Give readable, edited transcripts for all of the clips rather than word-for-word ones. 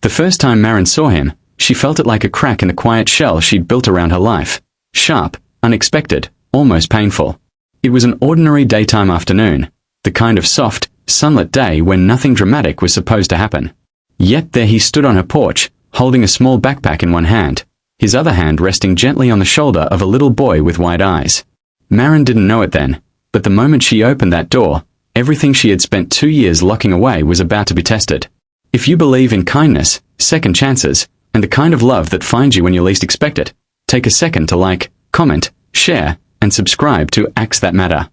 The first time Maren saw him, she felt it like a crack in the quiet shell she'd built around her life. Sharp, unexpected, almost painful. It was an ordinary daytime afternoon, the kind of soft, sunlit day when nothing dramatic was supposed to happen. Yet there he stood on her porch, holding a small backpack in one hand, his other hand resting gently on the shoulder of a little boy with wide eyes. Maren didn't know it then, but the moment she opened that door, everything she had spent 2 years locking away was about to be tested. If you believe in kindness, second chances, and the kind of love that finds you when you least expect it, take a second to like, comment, share, and subscribe to Acts That Matter.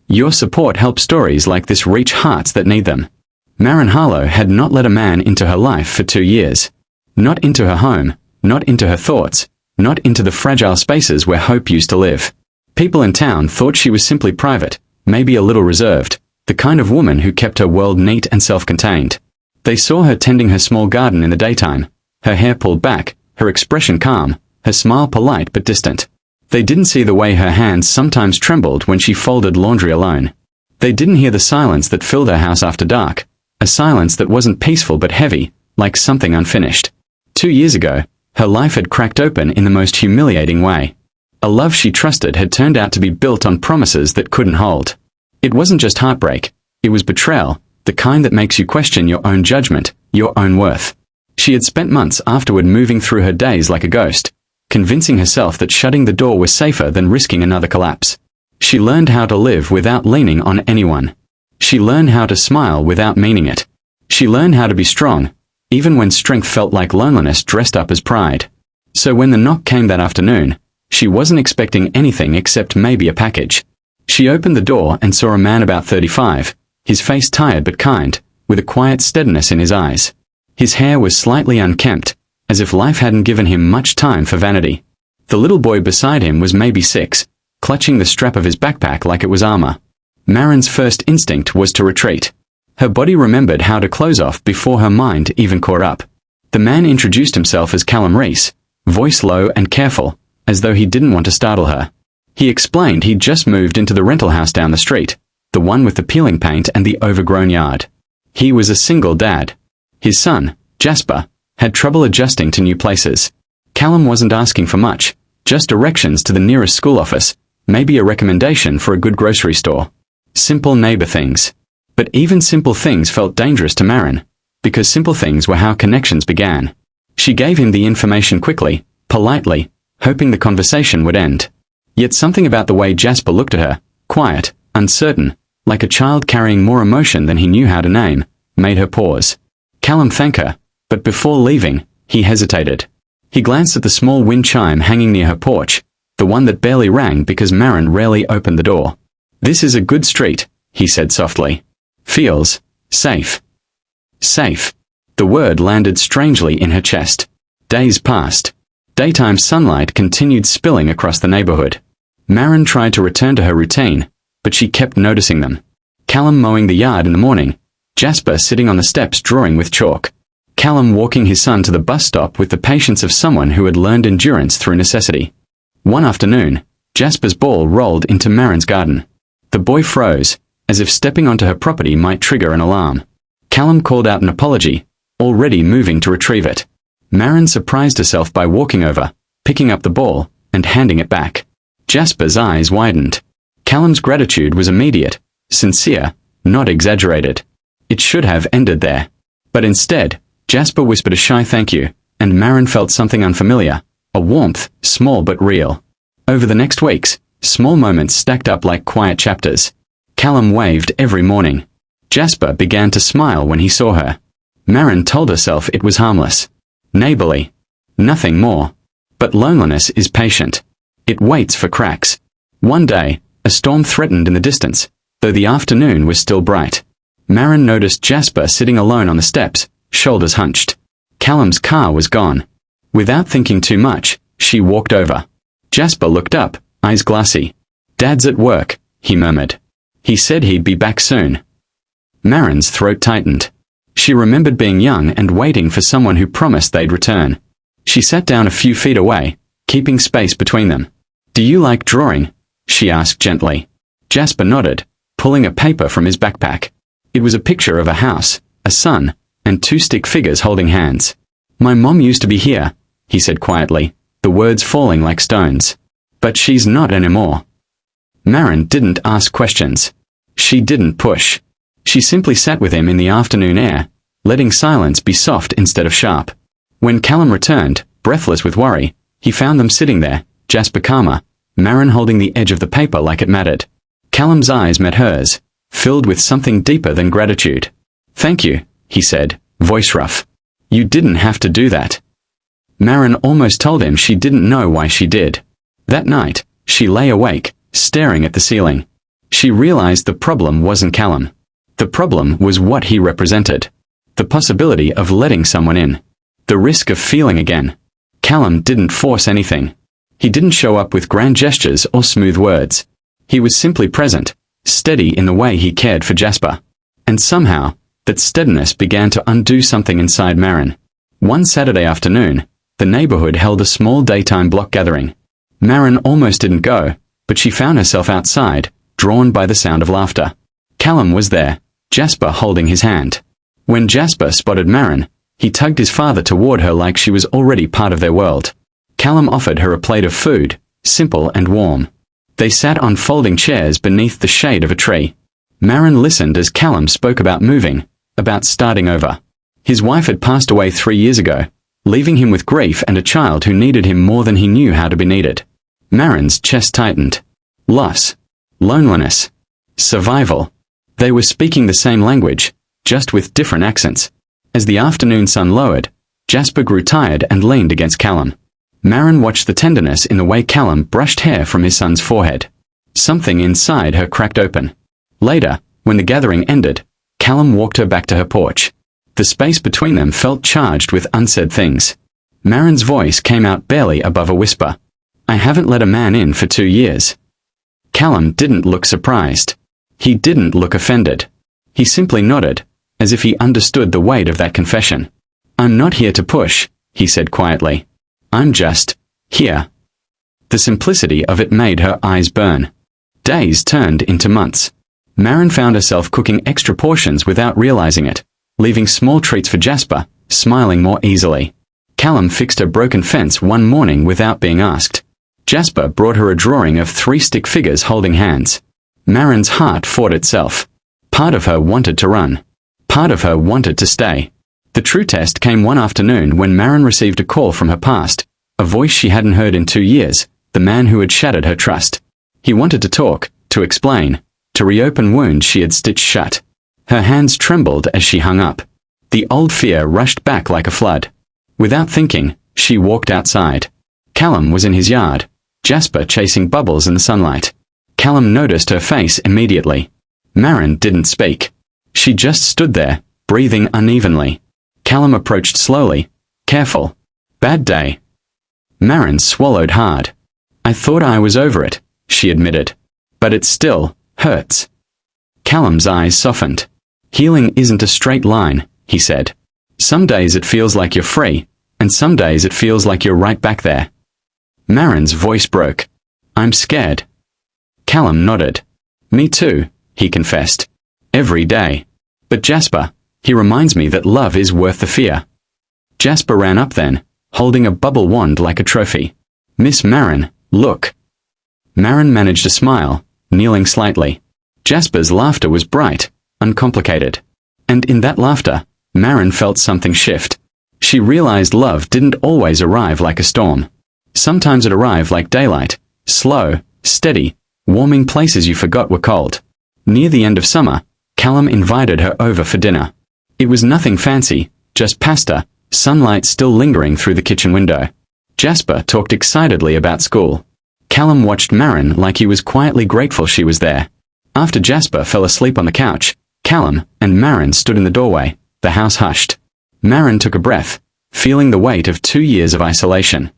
Your support helps stories like this reach hearts that need them. Maren Harlow had not let a man into her life for 2 years. Not into her home, not into her thoughts, not into the fragile spaces where hope used to live. People in town thought she was simply private, maybe a little reserved, the kind of woman who kept her world neat and self-contained. They saw her tending her small garden in the daytime, her hair pulled back, her expression calm, her smile polite but distant. They didn't see the way her hands sometimes trembled when she folded laundry alone. They didn't hear the silence that filled her house after dark, a silence that wasn't peaceful but heavy, like something unfinished. 2 years ago, her life had cracked open in the most humiliating way. A love she trusted had turned out to be built on promises that couldn't hold. It wasn't just heartbreak, it was betrayal, the kind that makes you question your own judgment, your own worth. She had spent months afterward moving through her days like a ghost, convincing herself that shutting the door was safer than risking another collapse. She learned how to live without leaning on anyone. She learned how to smile without meaning it. She learned how to be strong, even when strength felt like loneliness dressed up as pride. So when the knock came that afternoon, she wasn't expecting anything except maybe a package. She opened the door and saw a man about 35, his face tired but kind, with a quiet steadiness in his eyes. His hair was slightly unkempt, as if life hadn't given him much time for vanity. The little boy beside him was maybe 6, clutching the strap of his backpack like it was armor. Maren's first instinct was to retreat. Her body remembered how to close off before her mind even caught up. The man introduced himself as Callum Reese, voice low and careful, as though he didn't want to startle her. He explained he'd just moved into the rental house down the street, the one with the peeling paint and the overgrown yard. He was a single dad. His son, Jasper, had trouble adjusting to new places. Callum wasn't asking for much, just directions to the nearest school office, maybe a recommendation for a good grocery store. Simple neighbor things. But even simple things felt dangerous to Maren, because simple things were how connections began. She gave him the information quickly, politely, hoping the conversation would end. Yet something about the way Jasper looked at her, quiet, uncertain, like a child carrying more emotion than he knew how to name, made her pause. Callum thanked her, but before leaving, he hesitated. He glanced at the small wind chime hanging near her porch, the one that barely rang because Maren rarely opened the door. "This is a good street," he said softly. "Feels safe." Safe. The word landed strangely in her chest. Days passed. Daytime sunlight continued spilling across the neighborhood. Maren tried to return to her routine, but she kept noticing them. Callum mowing the yard in the morning, Jasper sitting on the steps drawing with chalk. Callum walking his son to the bus stop with the patience of someone who had learned endurance through necessity. One afternoon, Jasper's ball rolled into Maren's garden. The boy froze, as if stepping onto her property might trigger an alarm. Callum called out an apology, already moving to retrieve it. Maren surprised herself by walking over, picking up the ball, and handing it back. Jasper's eyes widened. Callum's gratitude was immediate, sincere, not exaggerated. It should have ended there. But instead, Jasper whispered a shy thank you, and Maren felt something unfamiliar, a warmth, small but real. Over the next weeks, small moments stacked up like quiet chapters. Callum waved every morning. Jasper began to smile when he saw her. Maren told herself it was harmless. Neighborly. Nothing more. But loneliness is patient. It waits for cracks. One day, a storm threatened in the distance, though the afternoon was still bright. Maren noticed Jasper sitting alone on the steps, shoulders hunched. Callum's car was gone. Without thinking too much, she walked over. Jasper looked up, eyes glassy. "Dad's at work," he murmured. "He said he'd be back soon." Maren's throat tightened. She remembered being young and waiting for someone who promised they'd return. She sat down a few feet away, keeping space between them. "Do you like drawing?" she asked gently. Jasper nodded, pulling a paper from his backpack. It was a picture of a house, a sun, and two stick figures holding hands. My mom used to be here, he said quietly, the words falling like stones. But she's not anymore. Marin didn't ask questions. She didn't push. She simply sat with him in the afternoon air, letting silence be soft instead of sharp. When Callum returned, breathless with worry, he found them sitting there, Jasper calmer, Marin holding the edge of the paper like it mattered. Callum's eyes met hers, filled with something deeper than gratitude. Thank you, he said, voice rough. You didn't have to do that. Marin almost told him she didn't know why she did. That night, she lay awake, staring at the ceiling. She realized the problem wasn't Callum. The problem was what he represented. The possibility of letting someone in. The risk of feeling again. Callum didn't force anything. He didn't show up with grand gestures or smooth words. He was simply present, steady in the way he cared for Jasper. And somehow, that steadiness began to undo something inside Marin. One Saturday afternoon, the neighborhood held a small daytime block gathering. Marin almost didn't go, but she found herself outside, drawn by the sound of laughter. Callum was there, Jasper holding his hand. When Jasper spotted Marin, he tugged his father toward her like she was already part of their world. Callum offered her a plate of food, simple and warm. They sat on folding chairs beneath the shade of a tree. Marin listened as Callum spoke about moving, about starting over. His wife had passed away 3 years ago, leaving him with grief and a child who needed him more than he knew how to be needed. Marin's chest tightened. Loss. Loneliness. Survival. They were speaking the same language, just with different accents. As the afternoon sun lowered, Jasper grew tired and leaned against Callum. Marin watched the tenderness in the way Callum brushed hair from his son's forehead. Something inside her cracked open. Later, when the gathering ended, Callum walked her back to her porch. The space between them felt charged with unsaid things. Marin's voice came out barely above a whisper. I haven't let a man in for 2 years. Callum didn't look surprised. He didn't look offended. He simply nodded, as if he understood the weight of that confession. I'm not here to push, he said quietly. I'm just here. The simplicity of it made her eyes burn. Days turned into months. Marin found herself cooking extra portions without realizing it, leaving small treats for Jasper, smiling more easily. Callum fixed a broken fence one morning without being asked. Jasper brought her a drawing of 3 stick figures holding hands. Marin's heart fought itself. Part of her wanted to run. Part of her wanted to stay. The true test came one afternoon when Marin received a call from her past, a voice she hadn't heard in 2 years, the man who had shattered her trust. He wanted to talk, to explain, to reopen wounds she had stitched shut. Her hands trembled as she hung up. The old fear rushed back like a flood. Without thinking, she walked outside. Callum was in his yard, Jasper chasing bubbles in the sunlight. Callum noticed her face immediately. Marin didn't speak. She just stood there, breathing unevenly. Callum approached slowly, careful. Bad day. Marin swallowed hard. I thought I was over it, she admitted. But it still hurts. Callum's eyes softened. Healing isn't a straight line, he said. Some days it feels like you're free, and some days it feels like you're right back there. Marin's voice broke. I'm scared. Callum nodded. Me too, he confessed. Every day. But Jasper, he reminds me that love is worth the fear. Jasper ran up then, holding a bubble wand like a trophy. Miss Marin, look. Marin managed a smile, kneeling slightly. Jasper's laughter was bright, uncomplicated. And in that laughter, Marin felt something shift. She realized love didn't always arrive like a storm. Sometimes it arrived like daylight, slow, steady, warming places you forgot were cold. Near the end of summer, Callum invited her over for dinner. It was nothing fancy, just pasta, sunlight still lingering through the kitchen window. Jasper talked excitedly about school. Callum watched Marin like he was quietly grateful she was there. After Jasper fell asleep on the couch, Callum and Marin stood in the doorway, the house hushed. Marin took a breath, feeling the weight of 2 years of isolation.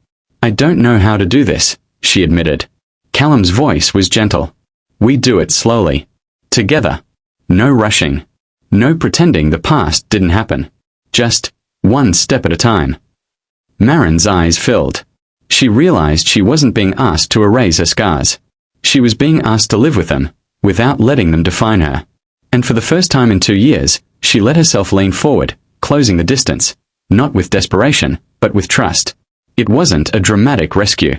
I don't know how to do this, she admitted. Callum's voice was gentle. We do it slowly. Together. No rushing. No pretending the past didn't happen. Just one step at a time. Marin's eyes filled. She realized she wasn't being asked to erase her scars. She was being asked to live with them, without letting them define her. And for the first time in 2 years, she let herself lean forward, closing the distance, not with desperation, but with trust. It wasn't a dramatic rescue.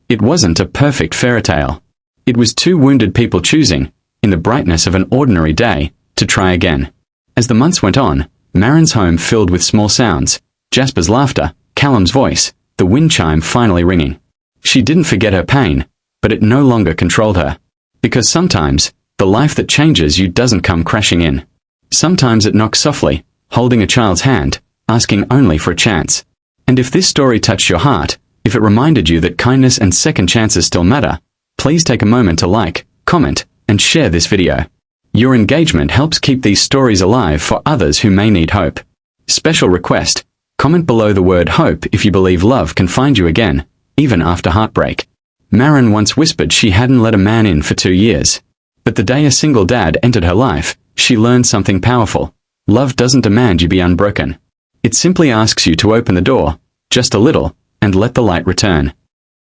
It wasn't a perfect fairy tale. It was two wounded people choosing, in the brightness of an ordinary day, to try again. As the months went on, Marin's home filled with small sounds, Jasper's laughter, Callum's voice, the wind chime finally ringing. She didn't forget her pain, but it no longer controlled her. Because sometimes, the life that changes you doesn't come crashing in. Sometimes it knocks softly, holding a child's hand, asking only for a chance. And if this story touched your heart, if it reminded you that kindness and second chances still matter, please take a moment to like, comment, and share this video. Your engagement helps keep these stories alive for others who may need hope. Special request: comment below the word hope if you believe love can find you again, even after heartbreak. Marin once whispered she hadn't let a man in for 2 years. But the day a single dad entered her life, she learned something powerful. Love doesn't demand you be unbroken. It simply asks you to open the door, just a little, and let the light return.